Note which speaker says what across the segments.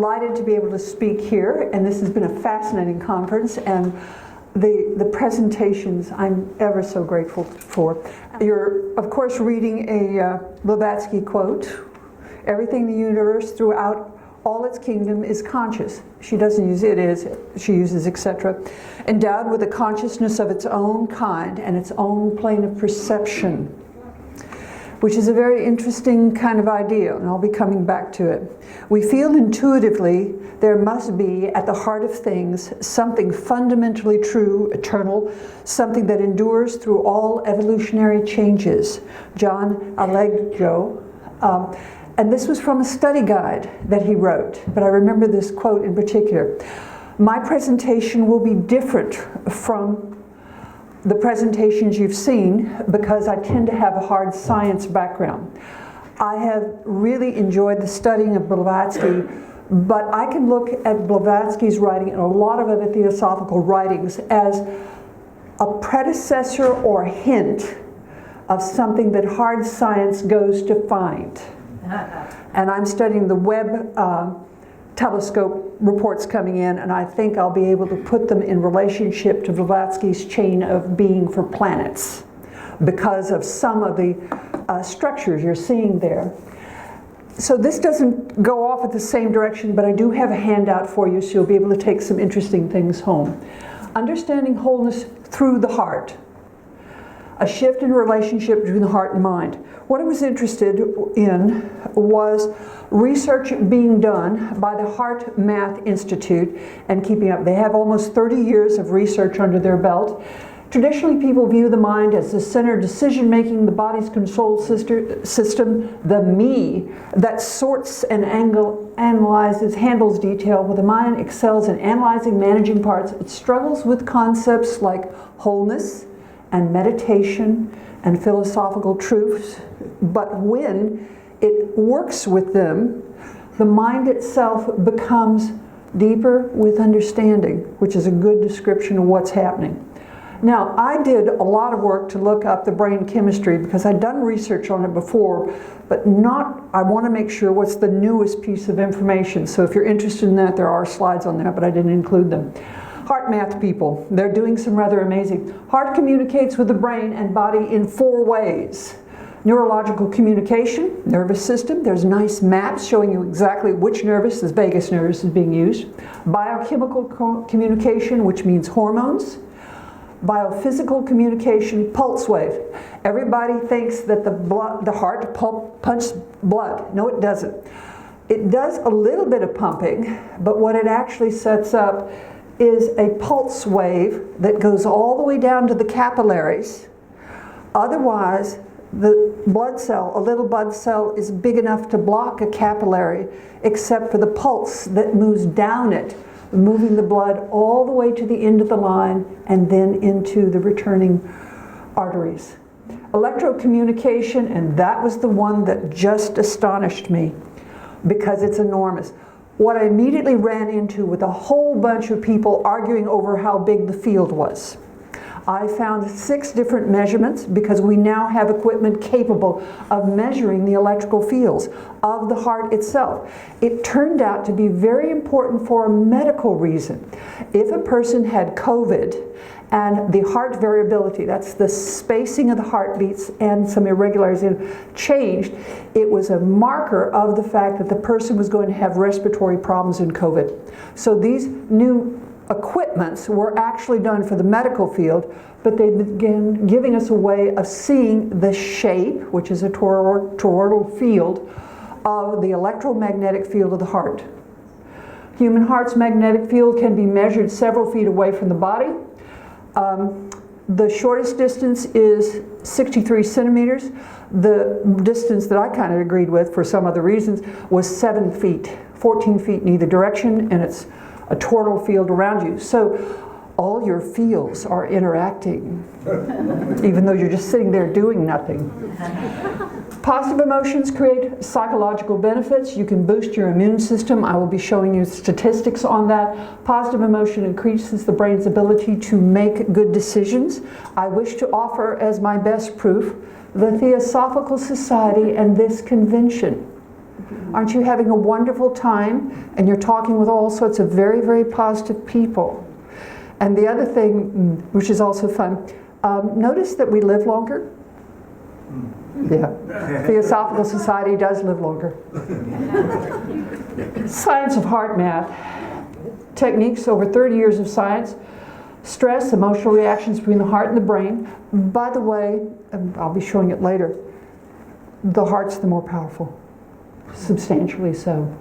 Speaker 1: delighted to be able to speak here, and this has been a fascinating conference, and the presentations I'm ever so grateful for. You're, of course, reading a Blavatsky quote, "Everything in the universe throughout all its kingdom is conscious." She doesn't use "it is," she uses "etc." "Endowed with a consciousness of its own kind and its own plane of perception," which is a very interesting kind of idea, and I'll be coming back to it. "We feel intuitively there must be at the heart of things something fundamentally true, eternal, something that endures through all evolutionary changes." John Allegro. And this was from a study guide that he wrote, but I remember this quote in particular. "My presentation will be different from the presentations you've seen because I tend to have a hard science background. I have really enjoyed the studying of Blavatsky, but I can look at Blavatsky's writing and a lot of other theosophical writings as a predecessor or hint of something that hard science goes to find." And I'm studying the Webb telescope reports coming in, and I think I'll be able to put them in relationship to Blavatsky's chain of being for planets because of some of the structures you're seeing there. So this doesn't go off at the same direction, but I do have a handout for you so you'll be able to take some interesting things home. Understanding wholeness through the heart. A shift in relationship between the heart and mind. What I was interested in was research being done by the Heart Math Institute and keeping up. They have almost 30 years of research under their belt. Traditionally, people view the mind as the center of decision-making, the body's control system, the me that sorts and analyzes, handles detail, while the mind excels in analyzing, managing parts. It struggles with concepts like wholeness and meditation and philosophical truths, but when it works with them, the mind itself becomes deeper with understanding, which is a good description of what's happening. Now, I did a lot of work to look up the brain chemistry because I'd done research on it before, but I want to make sure what's the newest piece of information. So if you're interested in that, there are slides on that, but I didn't include them. Heart math people, they're doing some rather amazing. Heart communicates with the brain and body in 4 ways. Neurological communication, nervous system. There's nice maps showing you exactly which nervous, this vagus nervous, is being used. Biochemical communication, which means hormones. Biophysical communication, pulse wave. Everybody thinks that the heart pumps blood. No, it doesn't. It does a little bit of pumping, but what it actually sets up is a pulse wave that goes all the way down to the capillaries. Otherwise, the blood cell, a little blood cell, is big enough to block a capillary, except for the pulse that moves down it, moving the blood all the way to the end of the line and then into the returning arteries. Electrocommunication, and that was the one that just astonished me because it's enormous. What I immediately ran into with a whole bunch of people arguing over how big the field was. I found 6 different measurements because we now have equipment capable of measuring the electrical fields of the heart itself. It turned out to be very important for a medical reason. If a person had COVID and the heart variability, that's the spacing of the heartbeats and some irregularities changed, it was a marker of the fact that the person was going to have respiratory problems in COVID. So these new equipments were actually done for the medical field, but they began giving us a way of seeing the shape, which is a toroidal field, of the electromagnetic field of the heart. Human heart's magnetic field can be measured several feet away from the body. The shortest distance is 63 centimeters. The distance that I kind of agreed with for some other reasons was 7 feet, 14 feet in either direction, and it's a toroidal field around you. So all your fields are interacting, even though you're just sitting there doing nothing. Positive emotions create psychological benefits. You can boost your immune system. I will be showing you statistics on that. Positive emotion increases the brain's ability to make good decisions. I wish to offer as my best proof the Theosophical Society and this convention. Aren't you having a wonderful time? And you're talking with all sorts of very, very positive people. And the other thing, which is also fun, notice that we live longer. Yeah, Theosophical Society does live longer. Science of heart math. Techniques, over 30 years of science. Stress, emotional reactions between the heart and the brain. By the way, I'll be showing it later, the heart's the more powerful, substantially so.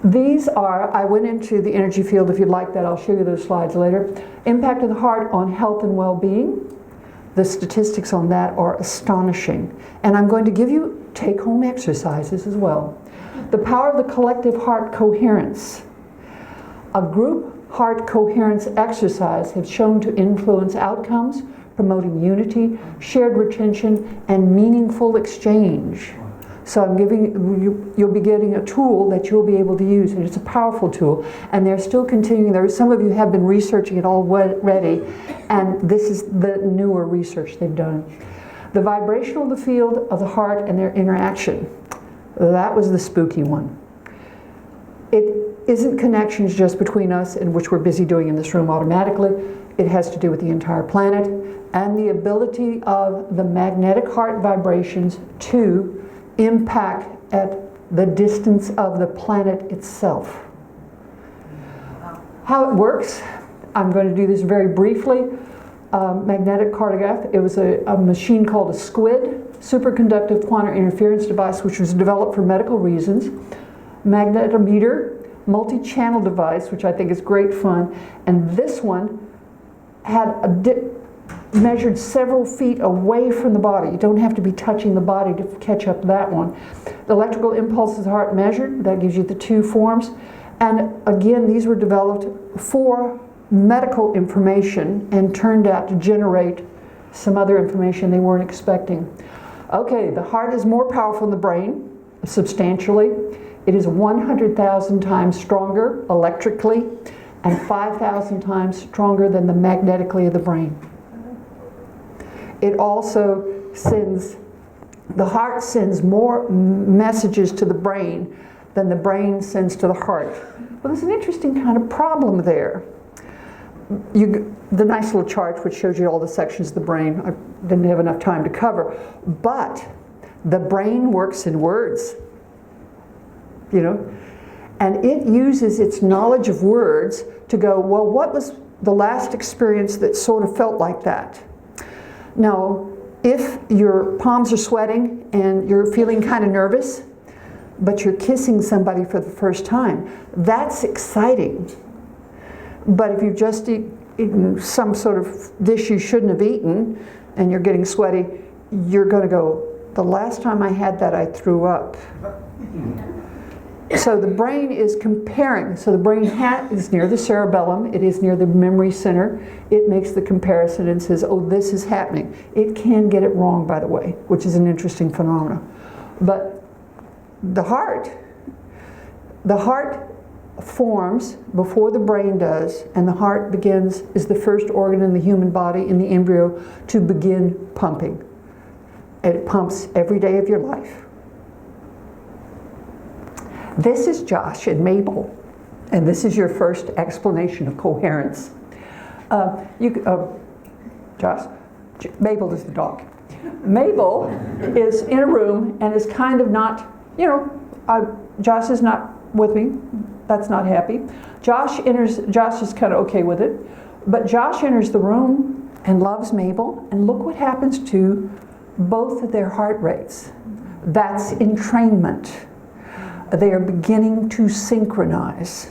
Speaker 1: These are, I went into the energy field, if you'd like that, I'll show you those slides later. Impact of the heart on health and well-being. The statistics on that are astonishing. And I'm going to give you take-home exercises as well. The power of the collective heart coherence. A group heart coherence exercise have shown to influence outcomes, promoting unity, shared retention, and meaningful exchange. So I'm giving you'll be getting a tool that you'll be able to use, and it's a powerful tool. And they're still continuing. Some of you have been researching it already, and this is the newer research they've done. The vibrational field of the heart and their interaction. That was the spooky one. It isn't connections just between us, and which we're busy doing in this room automatically. It has to do with the entire planet and the ability of the magnetic heart vibrations to impact at the distance of the planet itself. How it works, I'm going to do this very briefly. Magnetic cartograph, it was a machine called a SQUID, superconductive quantum interference device, which was developed for medical reasons. Magnetometer, multi-channel device, which I think is great fun. And this one had measured several feet away from the body. You don't have to be touching the body to catch up that one. The electrical impulses of the heart measured, that gives you the two forms. And again, these were developed for medical information and turned out to generate some other information they weren't expecting. Okay, the heart is more powerful than the brain, substantially. It is 100,000 times stronger electrically and 5,000 times stronger than the magnetically of the brain. It also sends, the heart sends more messages to the brain than the brain sends to the heart. Well, there's an interesting kind of problem there. The nice little chart which shows you all the sections of the brain, I didn't have enough time to cover, but the brain works in words, you know, and it uses its knowledge of words to go, well, what was the last experience that sort of felt like that? Now, if your palms are sweating and you're feeling kind of nervous, but you're kissing somebody for the first time, that's exciting. But if you've just eaten some sort of dish you shouldn't have eaten and you're getting sweaty, you're going to go, the last time I had that, I threw up. So the brain is comparing. So the brain is near the cerebellum. It is near the memory center. It makes the comparison and says, oh, this is happening. It can get it wrong, by the way, which is an interesting phenomenon. But the heart forms before the brain does, and the heart is the first organ in the human body, in the embryo, to begin pumping. It pumps every day of your life. This is Josh and Mabel, and this is your first explanation of coherence. Josh, Mabel is the dog. Mabel is in a room and is kind of not, Josh is not with me. That's not happy. Josh is kind of okay with it, but Josh enters the room and loves Mabel, and look what happens to both of their heart rates. That's entrainment. They are beginning to synchronize.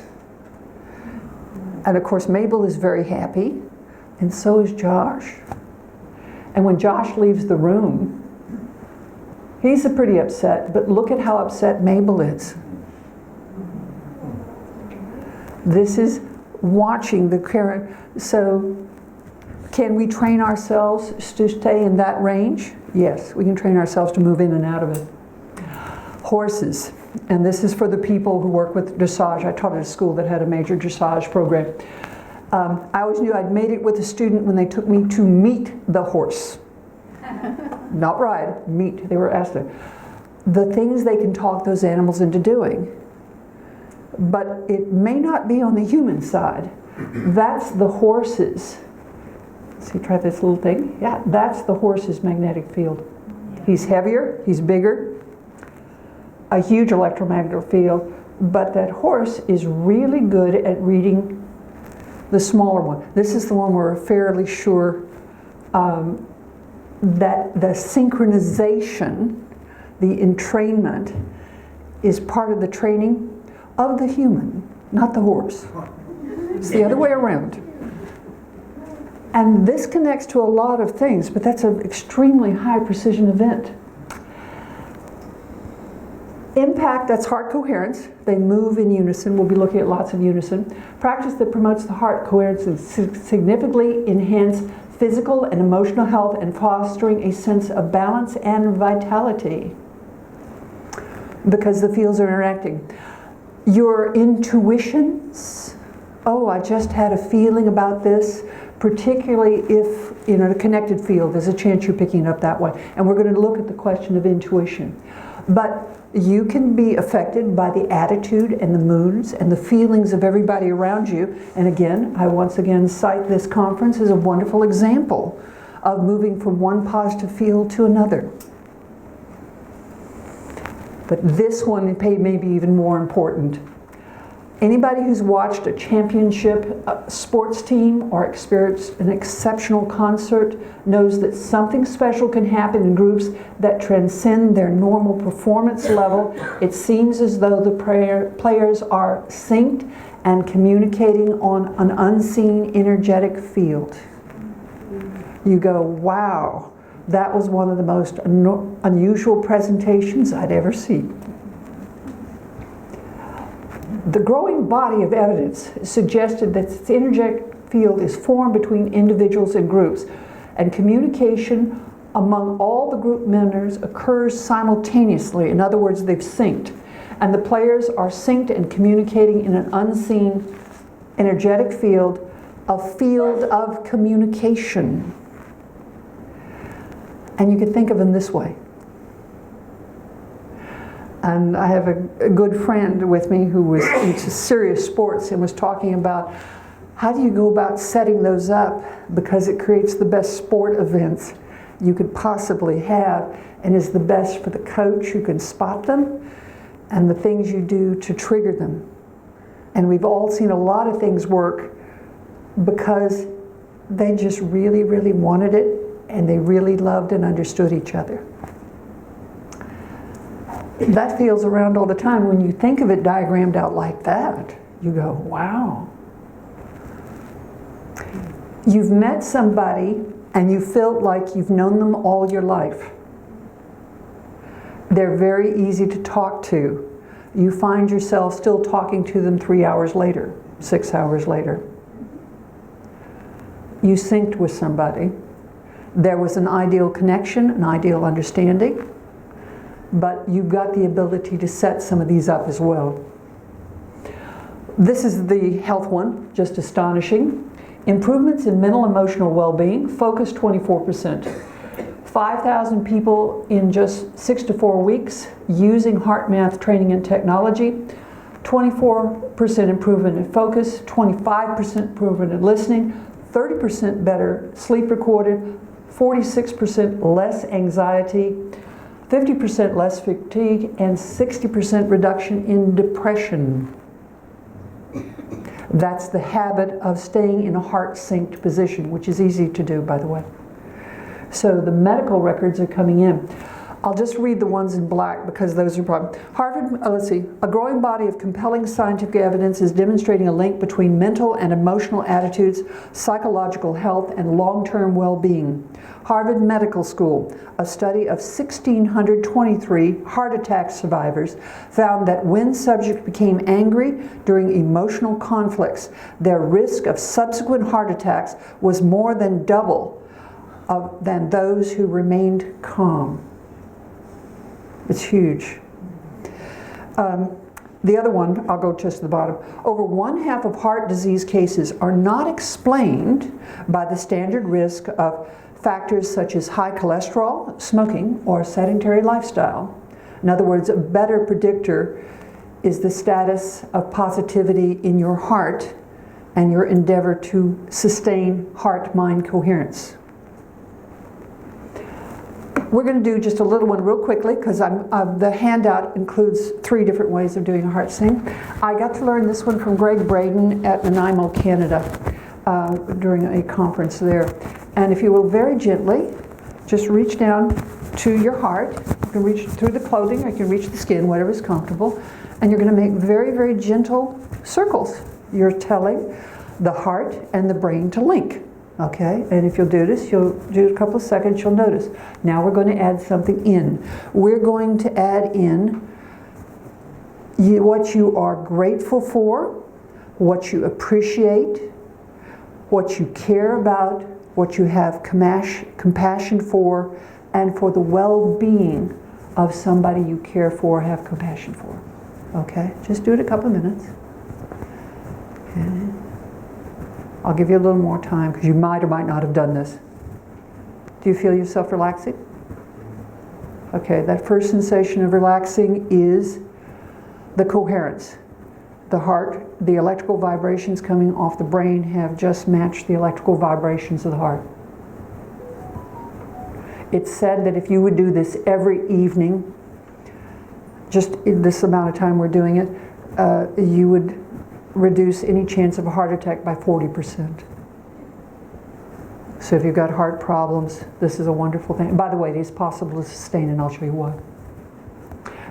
Speaker 1: And of course, Mabel is very happy, and so is Josh. And when Josh leaves the room, he's pretty upset, but look at how upset Mabel is. This is watching the current. So, can we train ourselves to stay in that range? Yes, we can train ourselves to move in and out of it. Horses. And this is for the people who work with dressage. I taught at a school that had a major dressage program. I always knew I'd made it with a student when they took me to meet the horse. Not ride, meet. They were asked to. the things they can talk those animals into doing. But it may not be on the human side. That's the horse's. See, try this little thing. Yeah, that's the horse's magnetic field. He's heavier, he's bigger, a huge electromagnetic field, but that horse is really good at reading the smaller one. This is the one we're fairly sure that the synchronization, the entrainment, is part of the training of the human, not the horse. It's the other way around. And this connects to a lot of things, but that's an extremely high precision event. Impact, that's heart coherence. They move in unison. We'll be looking at lots of unison. Practice that promotes the heart coherence and significantly enhance physical and emotional health and fostering a sense of balance and vitality because the fields are interacting. Your intuitions, oh, I just had a feeling about this, particularly if, the connected field, there's a chance you're picking it up that way. And we're going to look at the question of intuition. But you can be affected by the attitude and the moods and the feelings of everybody around you. And again, I once again cite this conference as a wonderful example of moving from one positive field to another. But this one may be even more important. Anybody who's watched a championship sports team or experienced an exceptional concert knows that something special can happen in groups that transcend their normal performance level. It seems as though the players are synced and communicating on an unseen energetic field. You go, wow, that was one of the most unusual presentations I'd ever seen. The growing body of evidence suggested that this energetic field is formed between individuals and groups, and communication among all the group members occurs simultaneously. In other words, they've synced, and the players are synced and communicating in an unseen energetic field, a field of communication. And you can think of them this way. And I have a good friend with me who was into serious sports and was talking about how do you go about setting those up because it creates the best sport events you could possibly have and is the best for the coach who can spot them and the things you do to trigger them. And we've all seen a lot of things work because they just really, really wanted it and they really loved and understood each other. That feels around all the time. When you think of it diagrammed out like that, you go, wow. You've met somebody and you felt like you've known them all your life. They're very easy to talk to. You find yourself still talking to them 3 hours later, 6 hours later. You synced with somebody. There was an ideal connection, an ideal understanding. But you've got the ability to set some of these up as well. This is the health one, just astonishing. Improvements in mental emotional well-being, focus 24%. 5,000 people in just 6 to 4 weeks using heart math training and technology. 24% improvement in focus, 25% improvement in listening, 30% better sleep recorded, 46% less anxiety, 50% less fatigue, and 60% reduction in depression. That's the habit of staying in a heart-synced position, which is easy to do, by the way. So the medical records are coming in. I'll just read the ones in black because those are probably. Let's see. A growing body of compelling scientific evidence is demonstrating a link between mental and emotional attitudes, psychological health, and long-term well-being. Harvard Medical School, a study of 1,623 heart attack survivors, found that when subjects became angry during emotional conflicts, their risk of subsequent heart attacks was more than double than those who remained calm. It's huge. The other one, I'll go just to the bottom. Over 1/2 of heart disease cases are not explained by the standard risk of factors such as high cholesterol, smoking, or sedentary lifestyle. In other words, a better predictor is the status of positivity in your heart and your endeavor to sustain heart-mind coherence. We're going to do just a little one real quickly because the handout includes 3 different ways of doing a heart sing. I got to learn this one from Greg Braden at Nanaimo, Canada during a conference there. And if you will very gently, just reach down to your heart. You can reach through the clothing or you can reach the skin, whatever is comfortable. And you're going to make very, very gentle circles. You're telling the heart and the brain to link. Okay, and if you'll do this, you'll do it a couple of seconds, you'll notice. Now we're going to add something in. We're going to add in what you are grateful for, what you appreciate, what you care about, what you have compassion for, and for the well-being of somebody you care for, have compassion for. Okay, just do it a couple of minutes. Okay. I'll give you a little more time because you might or might not have done this. Do you feel yourself relaxing? Okay, that first sensation of relaxing is the coherence. The heart, the electrical vibrations coming off the brain have just matched the electrical vibrations of the heart. It's said that if you would do this every evening, just in this amount of time we're doing it, you would reduce any chance of a heart attack by 40%. So if you've got heart problems, this is a wonderful thing. By the way, it is possible to sustain, and I'll show you why.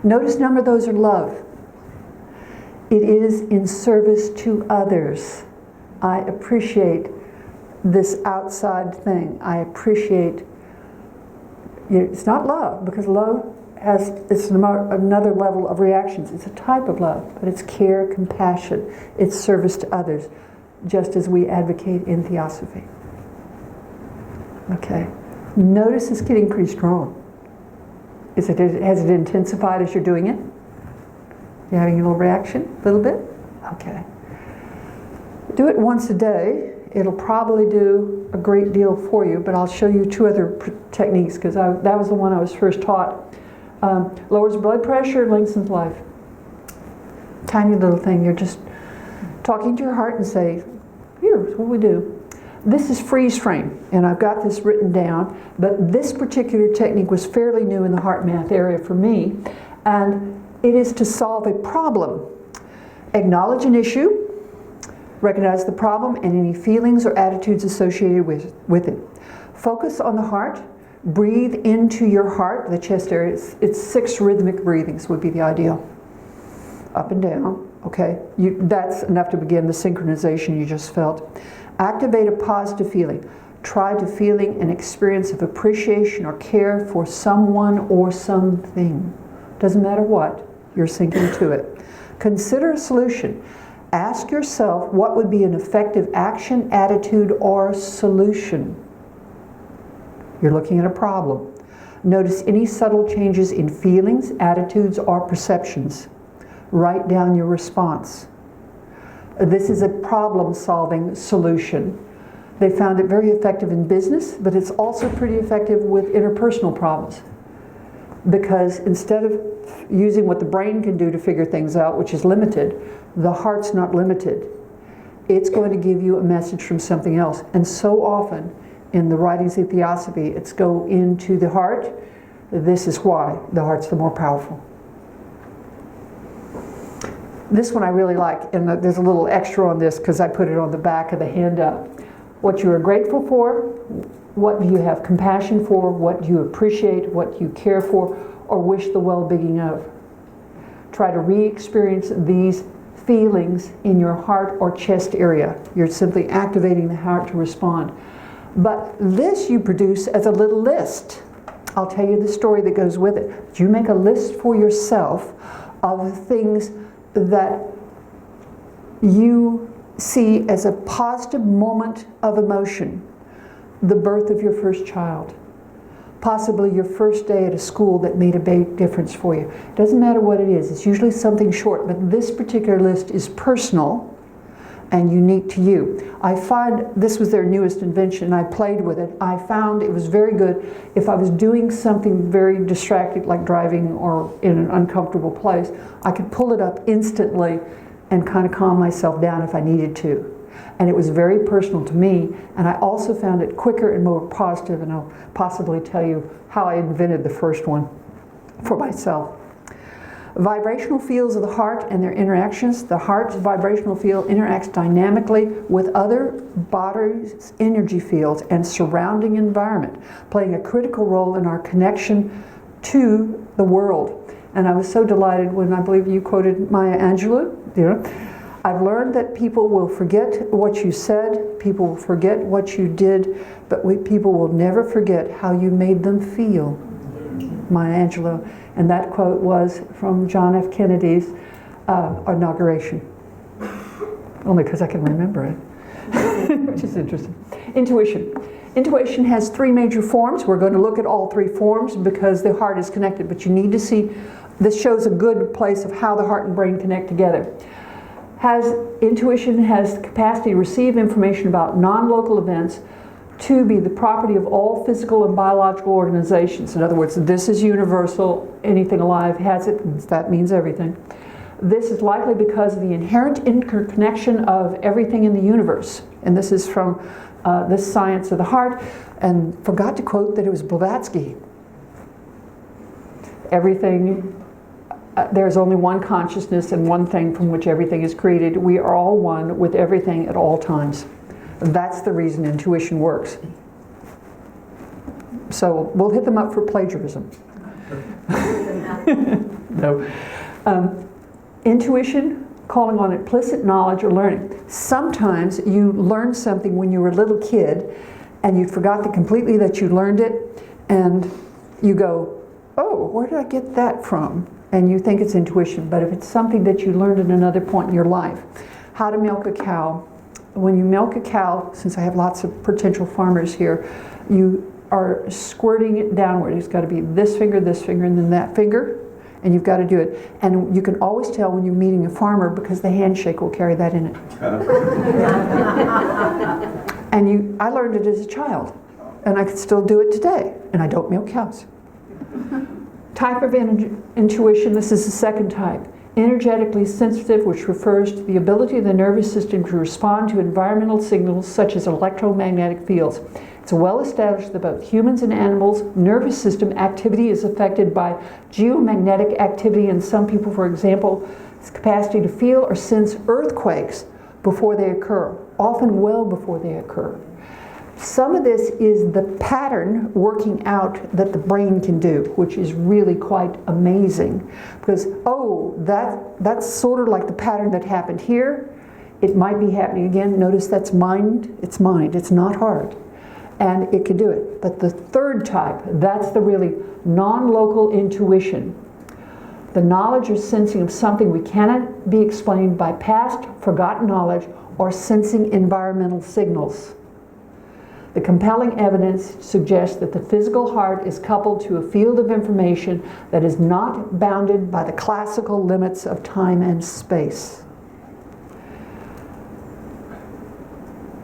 Speaker 1: Notice none of those are love. It is in service to others. I appreciate this outside thing. I appreciate, it's not love, because love it's another level of reactions. It's a type of love, but it's care, compassion, it's service to others, just as we advocate in Theosophy. Okay. Notice it's getting pretty strong. Has it intensified as you're doing it? You having a little reaction? A little bit? Okay. Do it once a day. It'll probably do a great deal for you, but I'll show you 2 other techniques because that was the one I was first taught. Lowers blood pressure, lengthens life. Tiny little thing. You're just talking to your heart and say, here's what we do. This is freeze frame, and I've got this written down, but this particular technique was fairly new in the heart math area for me, and it is to solve a problem. Acknowledge an issue, recognize the problem and any feelings or attitudes associated with it. Focus on the heart. Breathe into your heart, the chest area. It's 6 rhythmic breathings would be the ideal. Up and down, okay? That's enough to begin the synchronization you just felt. Activate a positive feeling. Try to feeling an experience of appreciation or care for someone or something. Doesn't matter what, you're sinking to it. Consider a solution. Ask yourself what would be an effective action, attitude, or solution. You're looking at a problem. Notice any subtle changes in feelings, attitudes, or perceptions. Write down your response. This is a problem-solving solution. They found it very effective in business, but it's also pretty effective with interpersonal problems. Because instead of using what the brain can do to figure things out, which is limited, the heart's not limited. It's going to give you a message from something else. And so often, in the writings of Theosophy, it's go into the heart. This is why the heart's the more powerful. This one I really like, and there's a little extra on this because I put it on the back of the handout. What you are grateful for, what you have compassion for, what you appreciate, what you care for, or wish the well-being of. Try to re-experience these feelings in your heart or chest area. You're simply activating the heart to respond. But this you produce as a little list. I'll tell you the story that goes with it. You make a list for yourself of things that you see as a positive moment of emotion. The birth of your first child. Possibly your first day at a school that made a big difference for you. Doesn't matter what it is. It's usually something short, but this particular list is personal. and unique to you. I find this was their newest invention. I played with it. I found it was very good if I was doing something very distracted, like driving or in an uncomfortable place. I could pull it up instantly and kind of calm myself down if I needed to. And it was very personal to me, and I also found it quicker and more positive, and I'll possibly tell you how I invented the first one for myself. Vibrational fields of the heart and their interactions. The heart's vibrational field interacts dynamically with other bodies' energy fields and surrounding environment, playing a critical role in our connection to the world. And I was so delighted when I believe you quoted Maya Angelou. I've learned that people will forget what you said, people will forget what you did, but people will never forget how you made them feel. Maya Angelou. And that quote was from John F. Kennedy's inauguration. Only because I can remember it, which is interesting. Intuition. Intuition has three major forms. We're going to look at all three forms because the heart is connected, but you need to see, this shows a good place of how the heart and brain connect together. Intuition has the capacity to receive information about non-local events, to be the property of all physical and biological organizations. In other words, this is universal. Anything alive has it. That means everything. This is likely because of the inherent interconnection of everything in the universe. And this is from this Science of the Heart. And forgot to quote that it was Blavatsky. Everything, there's only one consciousness and one thing from which everything is created. We are all one with everything at all times. That's the reason intuition works. So we'll hit them up for plagiarism. No. Intuition, calling on implicit knowledge or learning. Sometimes you learned something when you were a little kid and you forgot completely that you learned it, and you go, oh, where did I get that from? And you think it's intuition, but if it's something that you learned at another point in your life. How to milk a cow. When you milk a cow, since I have lots of potential farmers here, you are squirting it downward. It's got to be this finger, and then that finger, and you've got to do it. And you can always tell when you're meeting a farmer because the handshake will carry that in it. And I learned it as a child, and I can still do it today, and I don't milk cows. Type of intuition, this is the second type. Energetically sensitive, which refers to the ability of the nervous system to respond to environmental signals such as electromagnetic fields. It's well established that both humans and animals' nervous system activity is affected by geomagnetic activity, and some people, for example, its capacity to feel or sense earthquakes before they occur, often well before they occur. Some of this is the pattern working out that the brain can do, which is really quite amazing. Because, oh, that's sort of like the pattern that happened here. It might be happening again. Notice that's mind. It's mind. It's not heart. And it can do it. But the third type, that's the really non-local intuition. The knowledge or sensing of something we cannot be explained by past, forgotten knowledge or sensing environmental signals. The compelling evidence suggests that the physical heart is coupled to a field of information that is not bounded by the classical limits of time and space.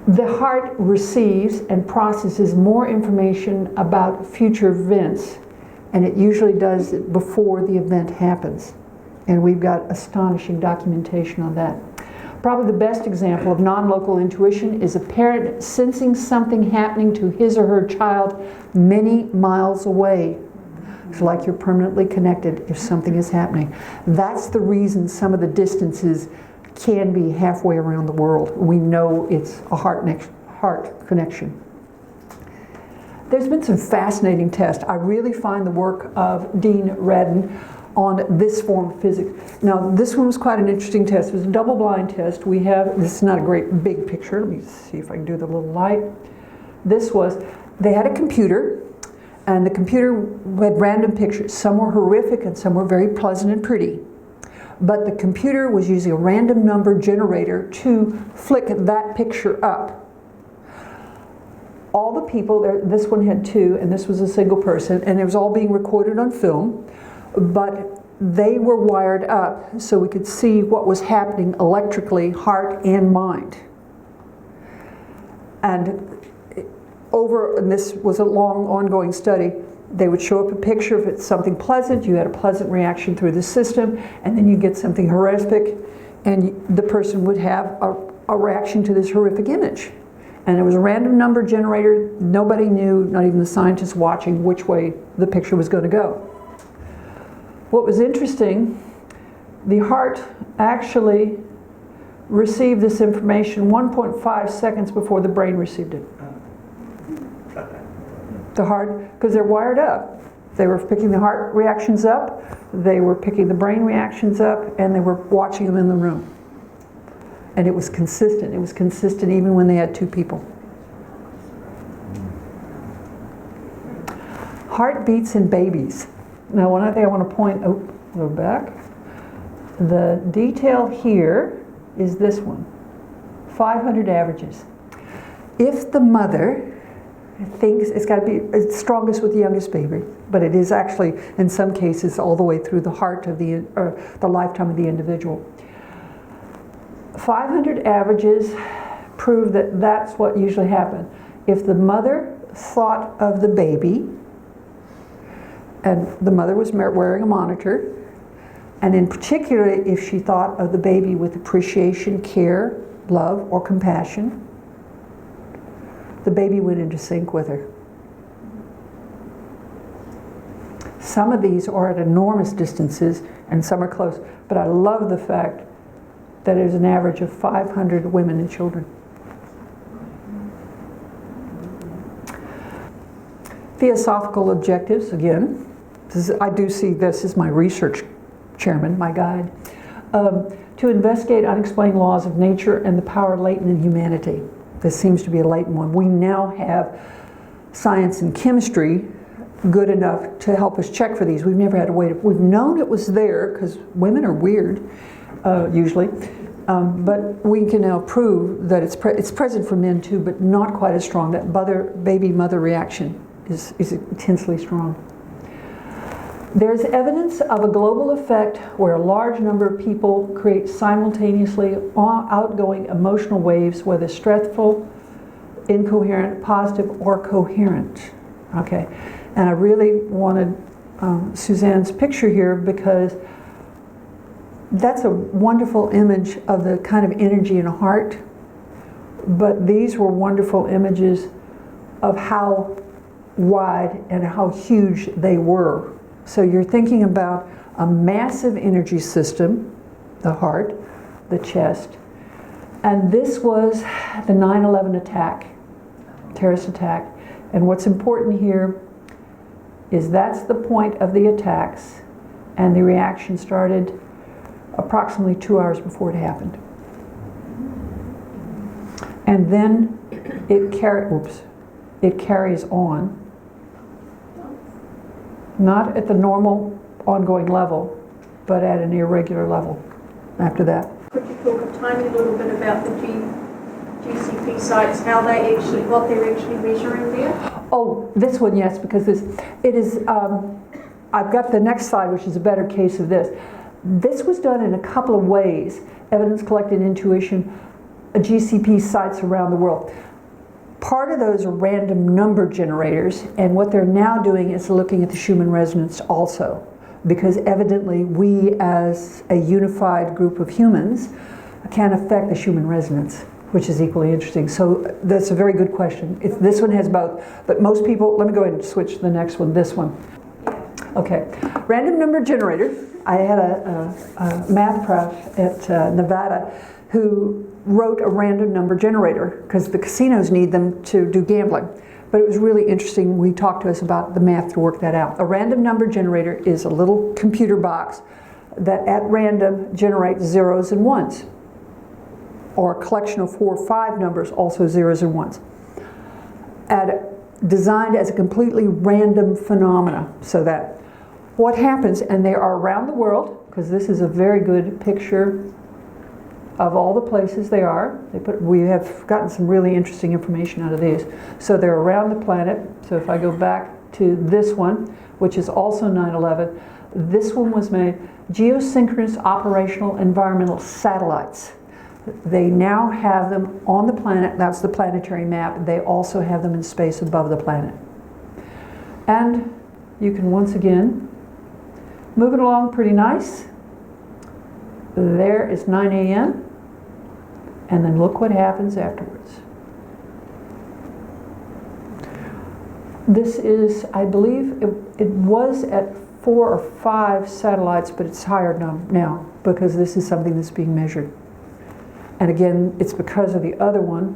Speaker 1: The heart receives and processes more information about future events, and it usually does it before the event happens. And we've got astonishing documentation on that. Probably the best example of non-local intuition is a parent sensing something happening to his or her child many miles away. It's like you're permanently connected if something is happening. That's the reason some of the distances can be halfway around the world. We know it's a heart connection. There's been some fascinating tests. I really find the work of Dean Radin on this form of physics. Now, this one was quite an interesting test. It was a double-blind test. This is not a great big picture. Let me see if I can do the little light. They had a computer, and the computer had random pictures. Some were horrific, and some were very pleasant and pretty. But the computer was using a random number generator to flick that picture up. All the people, this one had two, and this was a single person, and it was all being recorded on film. But they were wired up so we could see what was happening electrically, heart and mind. And this was a long ongoing study, they would show up a picture. If it's something pleasant, you had a pleasant reaction through the system, and then you get something horrific, and the person would have a reaction to this horrific image. And it was a random number generator. Nobody knew, not even the scientists watching, which way the picture was going to go. What was interesting, the heart actually received this information 1.5 seconds before the brain received it. The heart, because they're wired up. They were picking the heart reactions up, they were picking the brain reactions up, and they were watching them in the room. And it was consistent. It was consistent even when they had two people. Heartbeats in babies. Now, one other thing I want to point, go back. The detail here is this one, 500 averages. If the mother thinks it's got to be it's strongest with the youngest baby, but it is actually, in some cases, all the way through the heart of the lifetime of the individual. 500 averages prove that that's what usually happened. If the mother thought of the baby, and the mother was wearing a monitor, and in particular if she thought of the baby with appreciation, care, love, or compassion, the baby went into sync with her. Some of these are at enormous distances and some are close, but I love the fact that there's an average of 500 women and children. Theosophical objectives, again, I do see this as my research chairman, my guide, to investigate unexplained laws of nature and the power latent in humanity. This seems to be a latent one. We now have science and chemistry good enough to help us check for these. We've never had a way to, we've known it was there because women are weird, usually, but we can now prove that it's present for men too, but not quite as strong. That baby-mother reaction is intensely strong. There's evidence of a global effect where a large number of people create simultaneously outgoing emotional waves, whether stressful, incoherent, positive, or coherent. Okay, and I really wanted Suzanne's picture here because that's a wonderful image of the kind of energy in a heart, but these were wonderful images of how wide and how huge they were. So you're thinking about a massive energy system, the heart, the chest, and this was the 9/11 attack, terrorist attack. And what's important here is that's the point of the attacks, and the reaction started approximately 2 hours before it happened. And then it carries on. Not at the normal ongoing level, but at an irregular level after that.
Speaker 2: Could you talk a tiny little bit about the GCP sites, how they actually, what they're actually measuring there?
Speaker 1: Oh, this one, yes, because it is, I've got the next slide, which is a better case of this. This was done in a couple of ways, evidence collected, intuition, GCP sites around the world. Part of those are random number generators, and what they're now doing is looking at the Schumann resonance also, because evidently we as a unified group of humans can affect the Schumann resonance, which is equally interesting. So that's a very good question. This one has both, but most people, let me go ahead and switch to the next one, this one. Okay, random number generator. I had a math prof at Nevada who wrote a random number generator because the casinos need them to do gambling. But it was really interesting. We talked to us about the math to work that out. A random number generator is a little computer box that at random generates zeros and ones, or a collection of 4 or 5 numbers, also zeros and ones. Designed as a completely random phenomena, so that what happens, and they are around the world, because this is a very good picture of all the places they are. We have gotten some really interesting information out of these. So they're around the planet. So if I go back to this one, which is also 9/11, This one was made geosynchronous operational environmental satellites. They now have them on the planet. That's the planetary map. They also have them in space above the planet. And you can once again move it along pretty nice. There is 9 a.m. And then look what happens afterwards. This is, I believe, it was at 4 or 5 satellites, but it's higher now because this is something that's being measured. And again, it's because of the other one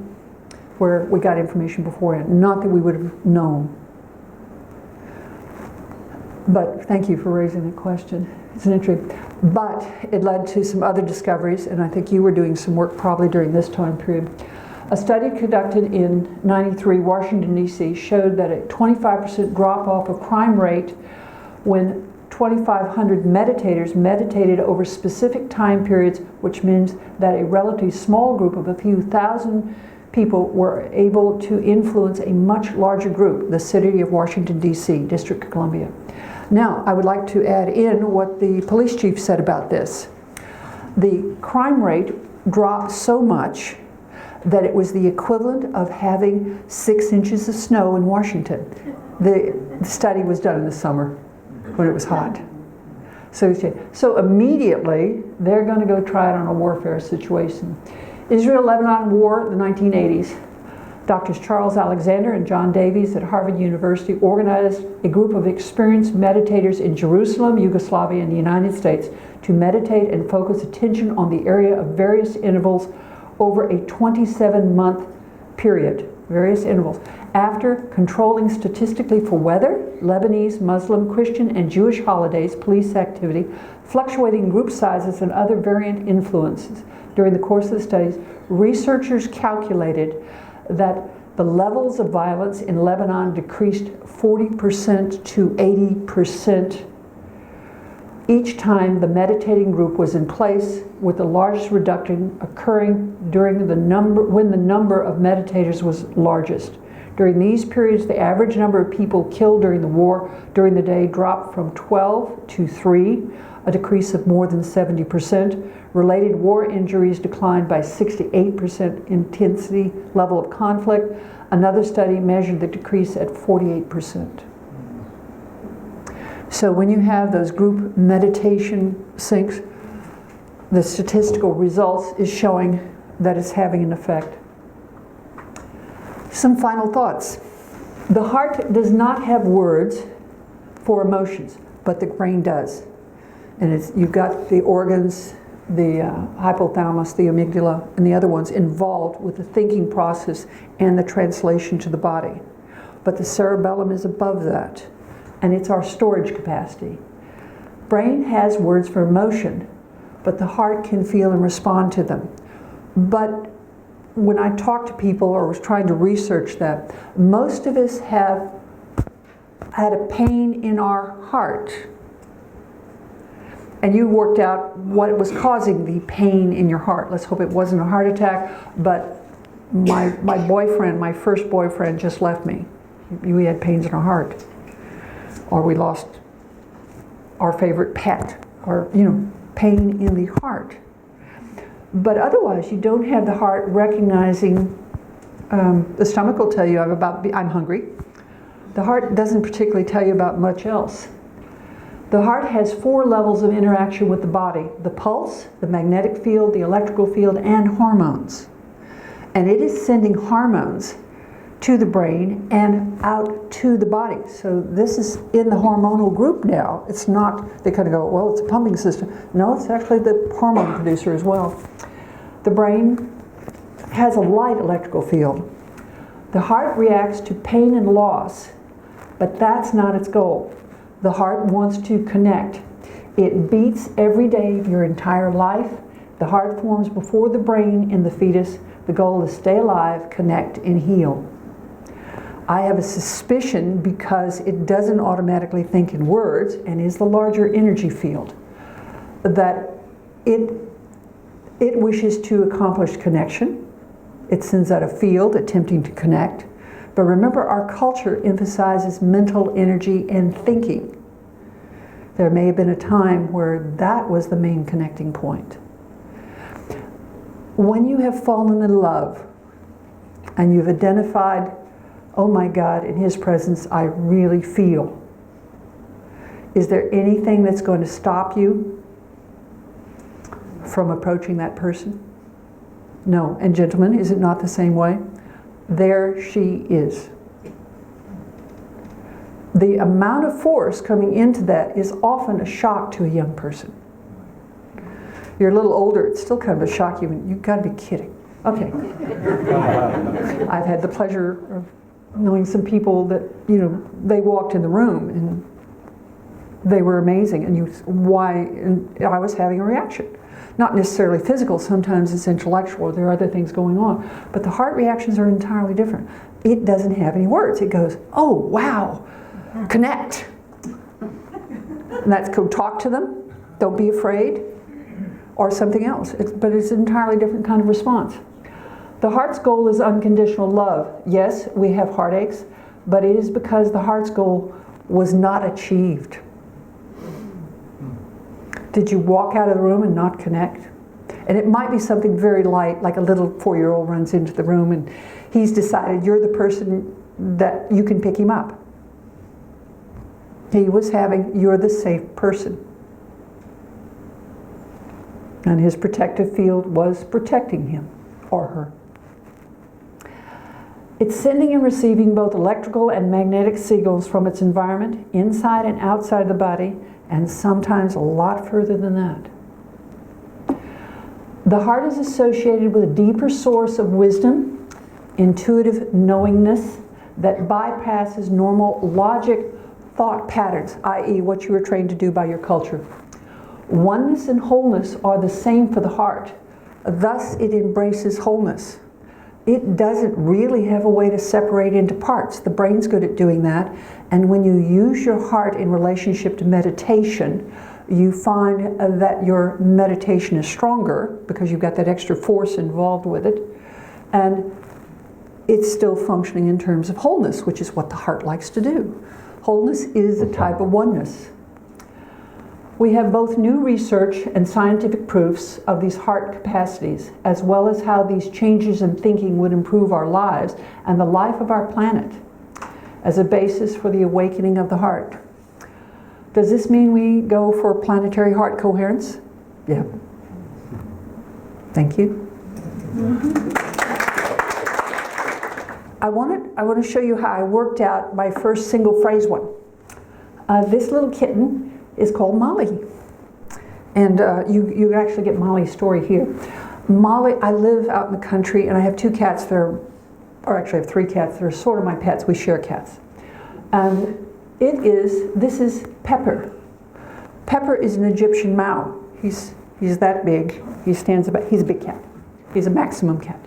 Speaker 1: where we got information beforehand. Not that we would have known. But thank you for raising the question. It's an intrigue. But it led to some other discoveries, and I think you were doing some work probably during this time period. A study conducted in '93, Washington, D.C. showed that a 25% drop-off of crime rate when 2,500 meditators meditated over specific time periods, which means that a relatively small group of a few thousand people were able to influence a much larger group, the city of Washington, D.C., District of Columbia. Now, I would like to add in what the police chief said about this. The crime rate dropped so much that it was the equivalent of having 6 inches of snow in Washington. The study was done in the summer when it was hot. So immediately, they're going to go try it on a warfare situation. Israel-Lebanon War, the 1980s. Doctors Charles Alexander and John Davies at Harvard University organized a group of experienced meditators in Jerusalem, Yugoslavia, and the United States to meditate and focus attention on the area of various intervals over a 27-month period, various intervals. After controlling statistically for weather, Lebanese, Muslim, Christian, and Jewish holidays, police activity, fluctuating group sizes, and other variant influences during the course of the studies, researchers calculated that the levels of violence in Lebanon decreased 40% to 80% each time the meditating group was in place, with the largest reduction occurring when the number of meditators was largest. During these periods, the average number of people killed during the war during the day dropped from 12 to 3, a decrease of more than 70%. Related war injuries declined by 68% intensity level of conflict. Another study measured the decrease at 48%. So when you have those group meditation syncs, the statistical results is showing that it's having an effect. Some final thoughts. The heart does not have words for emotions, but the brain does. And you've got the organs, the hypothalamus, the amygdala, and the other ones involved with the thinking process and the translation to the body. But the cerebellum is above that, and it's our storage capacity. Brain has words for emotion, but the heart can feel and respond to them. But when I talk to people or was trying to research that, most of us have had a pain in our heart. And you worked out what was causing the pain in your heart. Let's hope it wasn't a heart attack, but my boyfriend, my first boyfriend, just left me. We had pains in our heart. Or we lost our favorite pet, or pain in the heart. But otherwise, you don't have the heart recognizing, the stomach will tell you I'm hungry. The heart doesn't particularly tell you about much else. The heart has 4 levels of interaction with the body: the pulse, the magnetic field, the electrical field, and hormones. And it is sending hormones to the brain and out to the body. So this is in the hormonal group now. It's not, they kind of go, well, it's a pumping system. No, it's actually the hormone producer as well. The brain has a light electrical field. The heart reacts to pain and loss, but that's not its goal. The heart wants to connect. It beats every day of your entire life. The heart forms before the brain in the fetus. The goal is stay alive, connect, and heal. I have a suspicion, because it doesn't automatically think in words and is the larger energy field, that it wishes to accomplish connection. It sends out a field attempting to connect. But remember, our culture emphasizes mental energy and thinking. There may have been a time where that was the main connecting point. When you have fallen in love and you've identified, oh my God, in His presence I really feel, is there anything that's going to stop you from approaching that person? No. And gentlemen, is it not the same way? There she is. The amount of force coming into that is often a shock to a young person. You're a little older, it's still kind of a shock. You've got to be kidding. Okay. I've had the pleasure of knowing some people that, they walked in the room and they were amazing. And why? And I was having a reaction. Not necessarily physical, sometimes it's intellectual, there are other things going on. But the heart reactions are entirely different. It doesn't have any words. It goes, oh, wow, connect. And that's go talk to them, don't be afraid, or something else. But it's an entirely different kind of response. The heart's goal is unconditional love. Yes, we have heartaches, but it is because the heart's goal was not achieved. Did you walk out of the room and not connect? And it might be something very light, like a little 4-year-old runs into the room and he's decided you're the person that you can pick him up. He was having, you're the safe person. And his protective field was protecting him or her. It's sending and receiving both electrical and magnetic signals from its environment, inside and outside the body, and sometimes a lot further than that. The heart is associated with a deeper source of wisdom, intuitive knowingness that bypasses normal logic thought patterns, i.e. what you were trained to do by your culture. Oneness and wholeness are the same for the heart. Thus, it embraces wholeness. It doesn't really have a way to separate into parts. The brain's good at doing that. And when you use your heart in relationship to meditation, you find that your meditation is stronger because you've got that extra force involved with it. And it's still functioning in terms of wholeness, which is what the heart likes to do. Wholeness is a type of oneness. We have both new research and scientific proofs of these heart capacities, as well as how these changes in thinking would improve our lives and the life of our planet as a basis for the awakening of the heart. Does this mean we go for planetary heart coherence? Yeah. Thank you. I want to show you how I worked out my first single phrase one. This little kitten is called Molly. And you actually get Molly's story here. Molly, I live out in the country and I have 2 cats that are, or actually I have 3 cats that are sort of my pets. We share cats. And this is Pepper. Pepper is an Egyptian Mao. He's that big. He's a big cat. He's a maximum cat.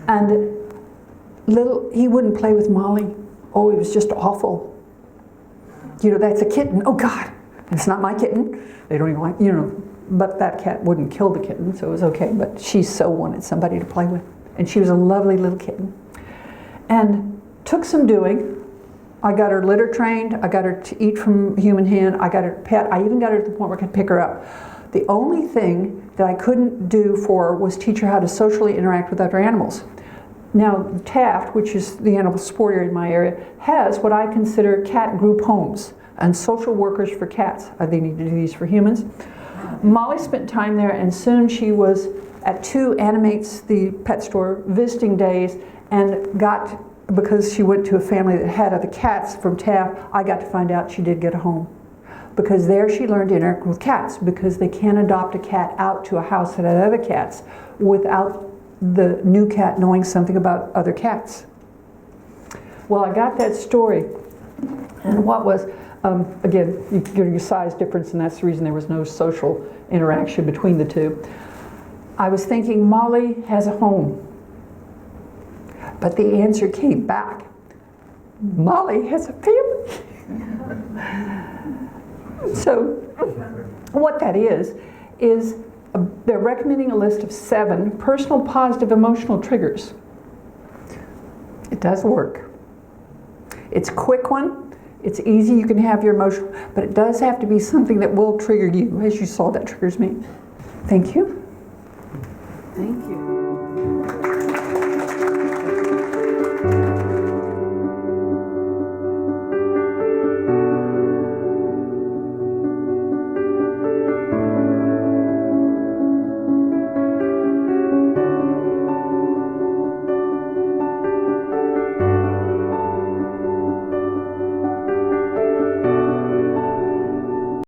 Speaker 1: And he wouldn't play with Molly. Oh, it was just awful. That's a kitten. Oh God. And it's not my kitten. They don't even like, but that cat wouldn't kill the kitten, so it was okay. But she so wanted somebody to play with. And she was a lovely little kitten. And took some doing. I got her litter trained. I got her to eat from human hand. I got her pet. I even got her to the point where I could pick her up. The only thing that I couldn't do for her was teach her how to socially interact with other animals. Now, Taft, which is the animal sport area in my area, has what I consider cat group homes and social workers for cats. They need to do these for humans. Molly spent time there, and soon she was at 2 Animates, the pet store, visiting days, and because she went to a family that had other cats from Taft, I got to find out she did get a home. Because there she learned to interact with cats, because they can't adopt a cat out to a house that had other cats without the new cat knowing something about other cats. Well, I got that story, and what was, again, you get your size difference, and that's the reason there was no social interaction between the 2. I was thinking Molly has a home, but the answer came back. Molly has a family. So what that is they're recommending a list of 7 personal positive emotional triggers. It does work. It's a quick one. It's easy, you can have your emotion, but it does have to be something that will trigger you, as you saw that triggers me. Thank you.
Speaker 3: Thank you.